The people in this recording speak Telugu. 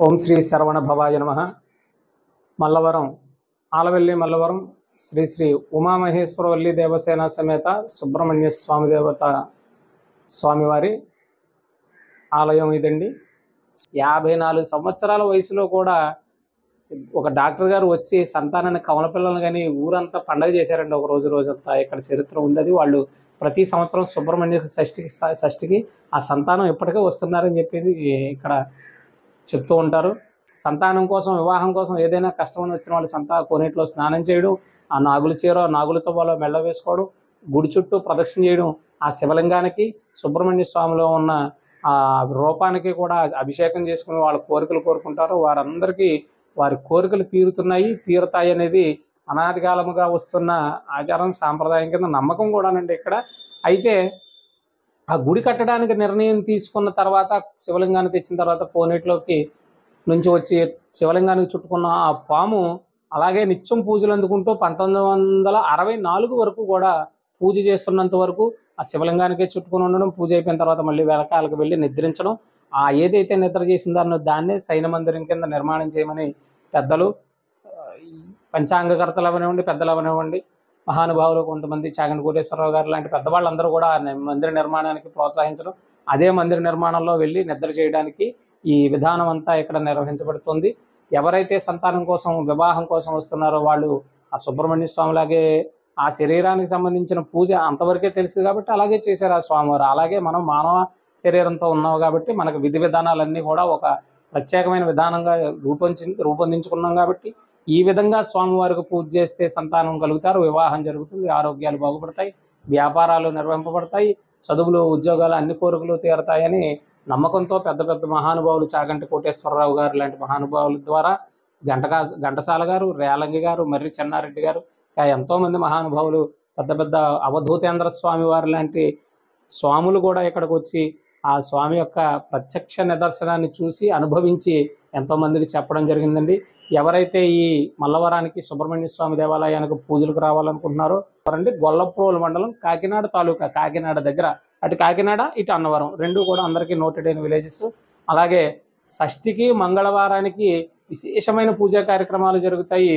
ఓం శ్రీ శరవణ భవాయ నమః. మల్లవరం ఆలవెల్లి మల్లవరం శ్రీ శ్రీ ఉమామహేశ్వరవల్లి దేవసేన సమేత సుబ్రహ్మణ్య స్వామి దేవత స్వామివారి ఆలయం ఇదండి. 54 సంవత్సరాల వయసులో కూడా ఒక డాక్టర్ గారు వచ్చి సంతానాన్ని కవల పిల్లలు కానీ ఊరంతా పండగ చేశారండి. ఒక రోజంతా ఇక్కడ చరిత్ర ఉంది. అది వాళ్ళు ప్రతి సంవత్సరం సుబ్రహ్మణ్య షష్ఠికి ఆ సంతానం ఇప్పటికే వస్తున్నారని చెప్పేది ఇక్కడ చెప్తూ ఉంటారు. సంతానం కోసం, వివాహం కోసం ఏదైనా కష్టమని వచ్చిన వాళ్ళు కోనేటిలో స్నానం చేయడం, ఆ నాగుల చీర నాగులతో వాళ్ళు మెళ్ళ వేసుకోవడం, గుడి చుట్టూ ప్రదక్షిణ చేయడం, ఆ శివలింగానికి సుబ్రహ్మణ్య స్వామిలో ఉన్న ఆ రూపానికి కూడా అభిషేకం చేసుకుని వాళ్ళ కోరికలు కోరుకుంటారు. వారందరికీ వారి కోరికలు తీరుతాయి అనేది అనాది కాలముగా వస్తున్న ఆచారం, సాంప్రదాయం కింద నమ్మకం కూడానండి ఇక్కడ. అయితే ఆ గుడి కట్టడానికి నిర్ణయం తీసుకున్న తర్వాత, శివలింగాన్ని తెచ్చిన తర్వాత కోనేటిలోకి నుంచి వచ్చి శివలింగానికి చుట్టుకున్న ఆ పాము అలాగే నిత్యం పూజలు అందుకుంటూ 1964 వరకు కూడా పూజ చేస్తున్నంత వరకు ఆ శివలింగానికే చుట్టుకుని ఉండడం, పూజ అయిపోయిన తర్వాత మళ్ళీ వెనకాలకు వెళ్ళి నిద్రించడం, ఆ ఏదైతే నిద్ర చేసిందో దాన్నే శయన మందిరం కింద నిర్మాణం చేయమని పెద్దలు, పంచాంగకర్తలు అవనివ్వండి, పెద్దలు అవనివ్వండి, మహానుభావులు కొంతమంది చాగంటి కోటేశ్వరరావు గారు లాంటి పెద్దవాళ్ళందరూ కూడా మందిర నిర్మాణానికి ప్రోత్సహించడం, అదే మందిర నిర్మాణంలో వెళ్ళి నిద్ర చేయడానికి ఈ విధానం అంతా ఇక్కడ నిర్వహించబడుతుంది. ఎవరైతే సంతానం కోసం, వివాహం కోసం వస్తున్నారో వాళ్ళు ఆ సుబ్రహ్మణ్య స్వామిలాగే ఆ శరీరానికి సంబంధించిన పూజ అంతవరకే తెలుసు కాబట్టి అలాగే చేశారు ఆ స్వామివారు. అలాగే మనం మానవ శరీరంతో ఉన్నాం కాబట్టి మనకు విధి విధానాలన్నీ కూడా ఒక ప్రత్యేకమైన విధానంగా రూపొందించుకున్నాం కాబట్టి ఈ విధంగా స్వామివారికి పూజ చేస్తే సంతానం కలుగుతారు, వివాహం జరుగుతుంది, ఆరోగ్యాలు బాగుపడతాయి, వ్యాపారాలు నిర్వహింపబడతాయి, చదువులు, ఉద్యోగాలు, అన్ని కోరికలు తీరతాయని నమ్మకంతో పెద్ద పెద్ద మహానుభావులు, చాగంటి కోటేశ్వరరావు గారు లాంటి మహానుభావుల ద్వారా, ఘంటసాల గారు, రేలంగి గారు, మర్రి చెన్నారెడ్డి గారు, ఇంకా ఎంతోమంది మహానుభావులు, పెద్ద పెద్ద అవధూతేంద్ర స్వామి వారు లాంటి స్వాములు కూడా ఇక్కడికి వచ్చి ఆ స్వామి యొక్క ప్రత్యక్ష నిదర్శనాన్ని చూసి అనుభవించి ఎంతోమందికి చెప్పడం జరిగిందండి. ఎవరైతే ఈ మల్లవరానికి సుబ్రహ్మణ్య స్వామి దేవాలయానికి పూజలకు రావాలనుకుంటున్నారో ఎవరండి, గొల్లప్రోలు మండలం, కాకినాడ తాలూకా, కాకినాడ దగ్గర, అటు కాకినాడ ఇటు అన్నవరం రెండు కూడా అందరికీ నోటెడ్ అయిన విలేజెస్. అలాగే షష్ఠికి, మంగళవారానికి విశేషమైన పూజా కార్యక్రమాలు జరుగుతాయి.